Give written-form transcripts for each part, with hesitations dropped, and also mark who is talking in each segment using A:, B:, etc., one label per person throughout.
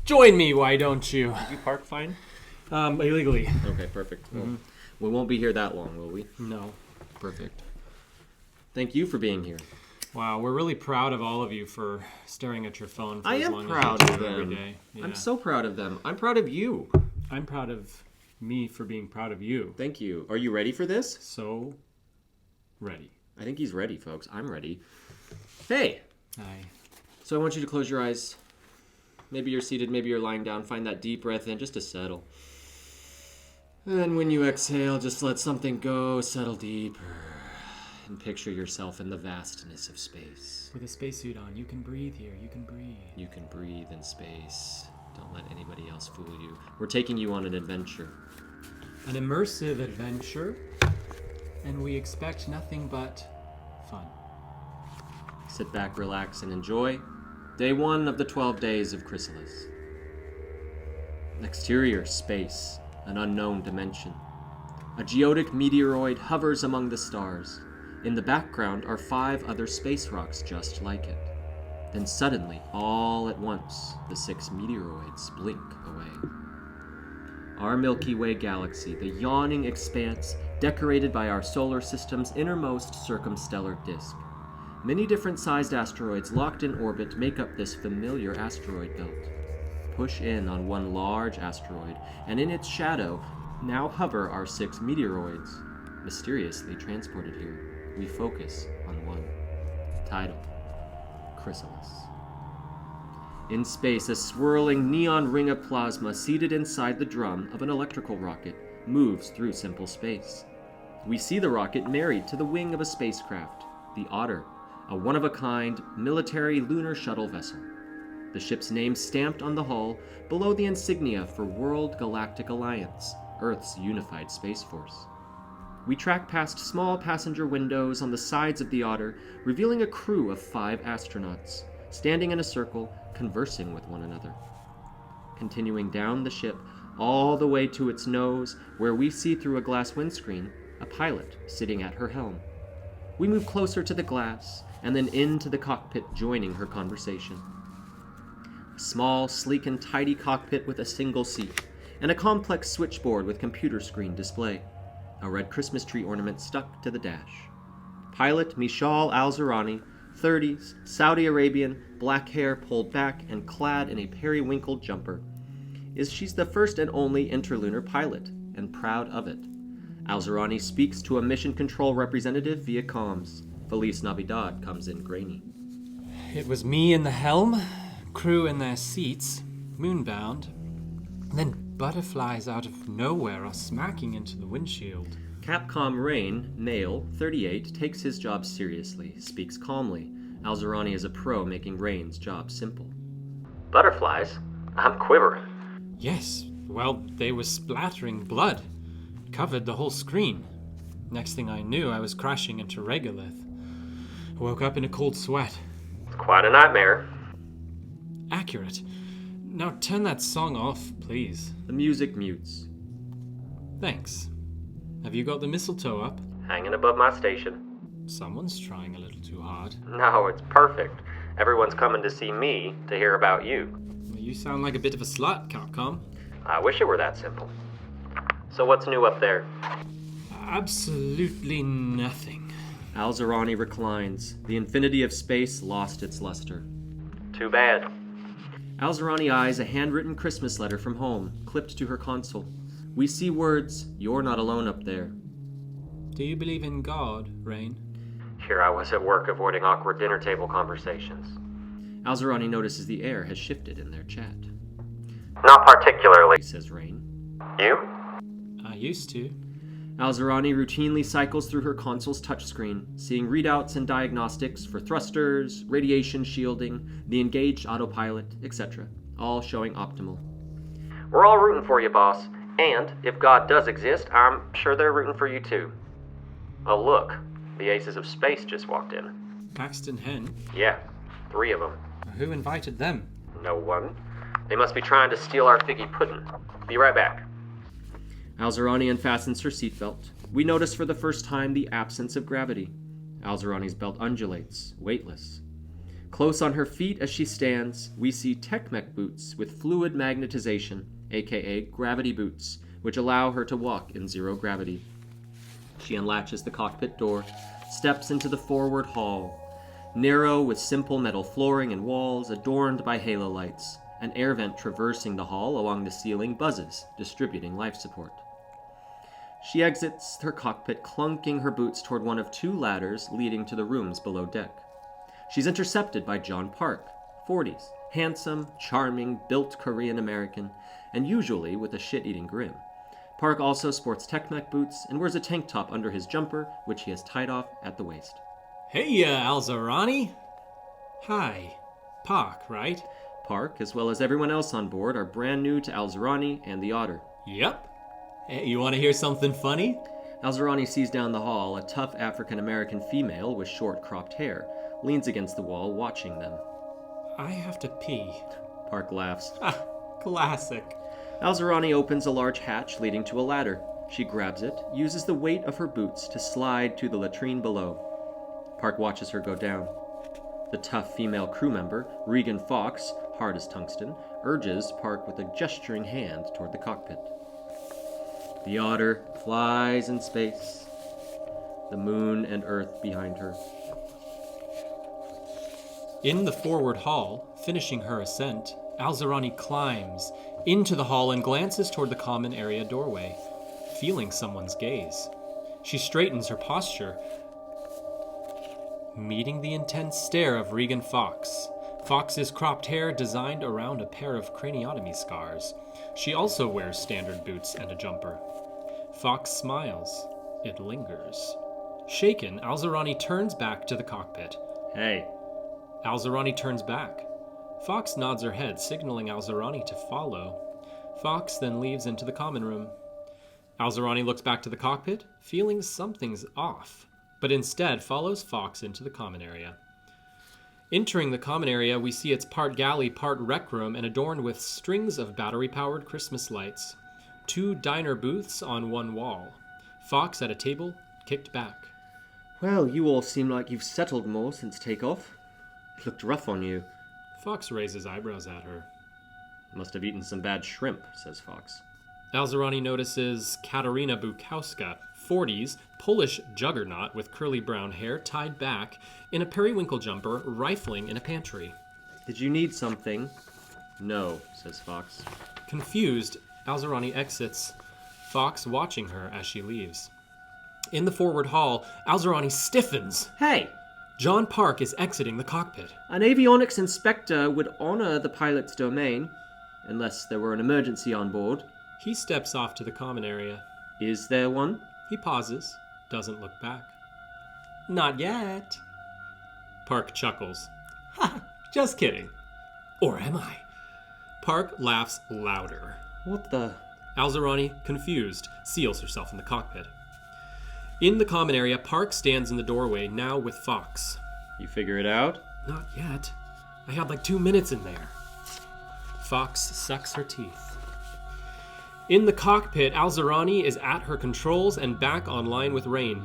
A: Join me, why don't you?
B: Did you park fine?
A: Illegally.
B: Okay, perfect. Well, we won't be here that long, will we?
A: No.
B: Perfect. Thank you for being here.
A: Wow, we're really proud of all of you for staring at your phone for
B: I
A: as
B: am
A: long
B: proud
A: as you
B: of
A: do
B: them.
A: every day. Yeah.
B: I'm so proud of them. I'm proud of you.
A: I'm proud of me for being proud of you.
B: Thank you. Are you ready for this?
A: So, ready.
B: I think he's ready, folks. I'm ready. Hey!
A: Aye.
B: So I want you to close your eyes. Maybe you're seated, maybe you're lying down. Find that deep breath in just to settle. And then when you exhale, just let something go, settle deeper. And picture yourself in the vastness of space.
A: With a spacesuit on, you can breathe here. You can breathe.
B: You can breathe in space. Don't let anybody else fool you. We're taking you on an adventure.
A: An immersive adventure, and we expect nothing but fun.
B: Sit back, relax, and enjoy. Day 1 of the 12 days of CHRYSALIS. Exterior, space, an unknown dimension. A geodic meteoroid hovers among the stars. In the background are 5 other space rocks just like it. Then suddenly, all at once, the 6 meteoroids blink away. Our Milky Way galaxy, the yawning expanse decorated by our solar system's innermost circumstellar disk. Many different sized asteroids locked in orbit make up this familiar asteroid belt. Push in on one large asteroid, and in its shadow now hover our 6 meteoroids, mysteriously transported here. We focus on one. Title: CHRYSALIS. In space, a swirling neon ring of plasma seated inside the drum of an electrical rocket moves through simple space. We see the rocket married to the wing of a spacecraft, the Otter, a one-of-a-kind military lunar shuttle vessel. The ship's name stamped on the hull below the insignia for World Galactic Alliance, Earth's unified space force. We track past small passenger windows on the sides of the Otter, revealing a crew of 5 astronauts, standing in a circle, conversing with one another. Continuing down the ship, all the way to its nose, where we see through a glass windscreen, a pilot sitting at her helm. We move closer to the glass, and then into the cockpit, joining her conversation. A small, sleek, and tidy cockpit with a single seat, and a complex switchboard with computer screen display. A red Christmas tree ornament stuck to the dash. Pilot Mishal Al-Zurani, 30s, Saudi Arabian, black hair pulled back and clad in a periwinkle jumper. She's the first and only interlunar pilot, and proud of it. Al-Zurani speaks to a mission control representative via comms. Feliz Navidad comes in grainy.
A: It was me in the helm, crew in their seats, moonbound. Then butterflies out of nowhere are smacking into the windshield.
B: Capcom Rain, male, 38, takes his job seriously, speaks calmly. Al-Zurani is a pro, making Rain's job simple. Butterflies? I'm quivering.
A: Yes, well, they were splattering blood. Covered the whole screen. Next thing I knew, I was crashing into regolith. I woke up in a cold sweat.
B: It's quite a nightmare.
A: Accurate. Now turn that song off, please.
B: The music mutes.
A: Thanks. Have you got the mistletoe up?
B: Hanging above my station.
A: Someone's trying a little too hard.
B: No, it's perfect. Everyone's coming to see me to hear about you.
A: You sound like a bit of a slut, Capcom.
B: I wish it were that simple. So what's new up there?
A: Absolutely nothing.
B: Al-Zurani reclines. The infinity of space lost its luster. Too bad. Al-Zurani eyes a handwritten Christmas letter from home, clipped to her console. We see words, "You're not alone up there."
A: Do you believe in God, Rain?
B: Here I was at work avoiding awkward dinner table conversations. Al-Zurani notices the air has shifted in their chat. Not particularly, says Rain. You?
A: I used to.
B: Al-Zurani routinely cycles through her console's touchscreen, seeing readouts and diagnostics for thrusters, radiation shielding, the engaged autopilot, etc., all showing optimal. We're all rooting for you, boss. And if God does exist, I'm sure they're rooting for you too. Oh look, the Aces of Space just walked in.
A: Paxton Hen?
B: Yeah, 3 of them.
A: Who invited them?
B: No one. They must be trying to steal our figgy pudding. Be right back. Al-Zurani unfastens her seatbelt. We notice for the first time the absence of gravity. Al-Zurani's belt undulates, weightless. Close on her feet as she stands, we see tech-mech boots with fluid magnetization, aka gravity boots, which allow her to walk in zero gravity. She unlatches the cockpit door, steps into the forward hall. Narrow with simple metal flooring and walls adorned by halo lights. An air vent traversing the hall along the ceiling buzzes, distributing life support. She exits her cockpit, clunking her boots toward one of two ladders leading to the rooms below deck. She's intercepted by John Park, 40s, handsome, charming, built Korean American, and usually with a shit-eating grin. Park also sports tech-mech boots and wears a tank top under his jumper, which he has tied off at the waist.
A: Hey, Alzarani. Hi. Park, right?
B: Park, as well as everyone else on board, are brand new to Alzarani and the Otter.
A: Yep. Hey, you want to hear something funny?
B: Alzarani sees down the hall a tough African-American female with short cropped hair, leans against the wall watching them.
A: I have to pee.
B: Park laughs.
A: Ah, classic.
B: Alzarani opens a large hatch leading to a ladder. She grabs it, uses the weight of her boots to slide to the latrine below. Park watches her go down. The tough female crew member, Regan Fox, hard as tungsten, urges Park with a gesturing hand toward the cockpit. The Otter flies in space, the moon and earth behind her.
A: In the forward hall, finishing her ascent, Alzarani climbs into the hall and glances toward the common area doorway, feeling someone's gaze. She straightens her posture, meeting the intense stare of Regan Fox. Fox's cropped hair designed around a pair of craniotomy scars. She also wears standard boots and a jumper. Fox smiles. It lingers. Shaken, Alzarani turns back to the cockpit.
B: Hey.
A: Alzarani turns back. Fox nods her head, signaling Alzarani to follow. Fox then leaves into the common room. Alzarani looks back to the cockpit, feeling something's off, but instead follows Fox into the common area. Entering the common area, we see it's part galley, part rec room, and adorned with strings of battery-powered Christmas lights. 2 diner booths on one wall. Fox at a table, kicked back.
B: Well, you all seem like you've settled more since takeoff. It looked rough on you.
A: Fox raises eyebrows at her.
B: Must have eaten some bad shrimp, says Fox.
A: Alzarani notices Katarina Bukowska, 40s, Polish juggernaut with curly brown hair tied back, in a periwinkle jumper, rifling in a pantry.
B: Did you need something? No, says Fox.
A: Confused, Alzarani exits, Fox watching her as she leaves. In the forward hall, Alzarani stiffens.
B: Hey!
A: John Park is exiting the cockpit.
B: An avionics inspector would honor the pilot's domain, unless there were an emergency on board.
A: He steps off to the common area.
B: Is there one?
A: He pauses, doesn't look back. Not yet. Park chuckles. Ha! Just kidding. Or am I? Park laughs louder.
B: What the?
A: Alzarani, confused, seals herself in the cockpit. In the common area, Park stands in the doorway, now with Fox.
B: You figure it out?
A: Not yet. I had like 2 minutes in there. Fox sucks her teeth. In the cockpit, Alzarani is at her controls and back online with Rain.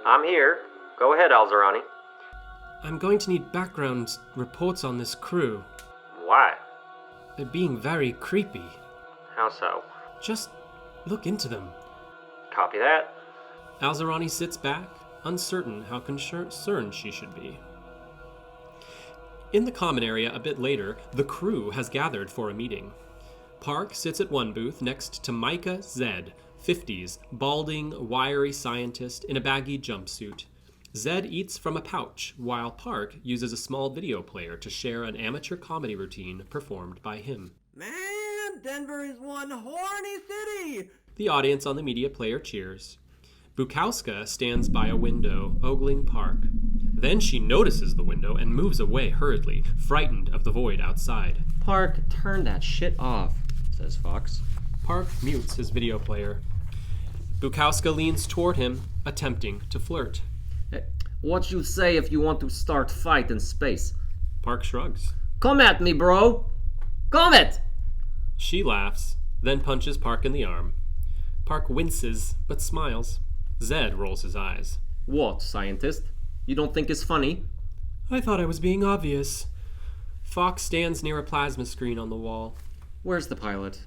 B: I'm here. Go ahead, Alzarani.
A: I'm going to need background reports on this crew.
B: Why?
A: They're being very creepy.
B: How so?
A: Just look into them.
B: Copy that.
A: Alzarani sits back, uncertain how concerned she should be. In the common area a bit later, the crew has gathered for a meeting. Park sits at one booth next to Micah Zed, 50s, balding, wiry scientist in a baggy jumpsuit. Zed eats from a pouch, while Park uses a small video player to share an amateur comedy routine performed by him.
C: Man, Denver is one horny city!
A: The audience on the media player cheers. Bukowska stands by a window, ogling Park. Then she notices the window and moves away hurriedly, frightened of the void outside.
B: Park, turn that shit off, says Fox.
A: Park mutes his video player. Bukowska leans toward him, attempting to flirt.
B: Hey, what you say if you want to start fight in space?
A: Park shrugs.
B: Come at me, bro! Come it!
A: She laughs, then punches Park in the arm. Park winces, but smiles. Zed rolls his eyes.
B: What, scientist? You don't think it's funny?
A: I thought I was being obvious. Fox stands near a plasma screen on the wall.
B: Where's the pilot?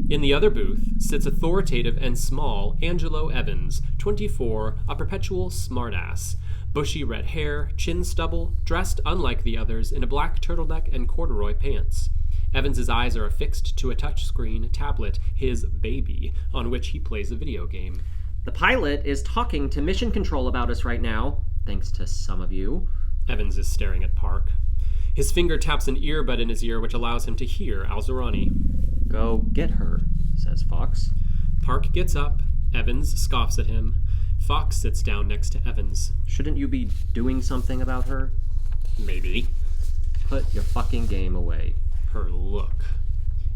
A: In the other booth sits authoritative and small Angelo Evans, 24, a perpetual smartass. Bushy red hair, chin stubble, dressed unlike the others in a black turtleneck and corduroy pants. Evans's eyes are affixed to a touchscreen tablet, his baby, on which he plays a video game.
B: The pilot is talking to Mission Control about us right now, thanks to some of you.
A: Evans is staring at Park. His finger taps an earbud in his ear which allows him to hear Alzarani.
B: Go get her, says Fox.
A: Park gets up. Evans scoffs at him. Fox sits down next to Evans.
B: Shouldn't you be doing something about her?
A: Maybe.
B: Put your fucking game away.
A: Her look.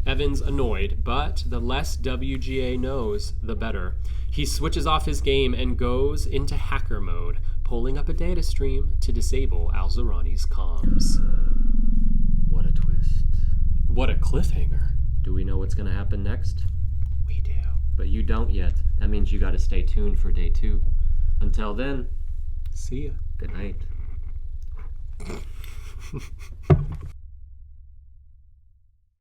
A: Evans annoyed, but the less WGA knows, the better. He switches off his game and goes into hacker mode, pulling up a data stream to disable Alzarani's comms.
B: What a twist.
A: What a cliffhanger.
B: Do we know what's going to happen next?
A: We do.
B: But you don't yet. That means you got to stay tuned for day 2. Until then,
A: See ya.
B: good night.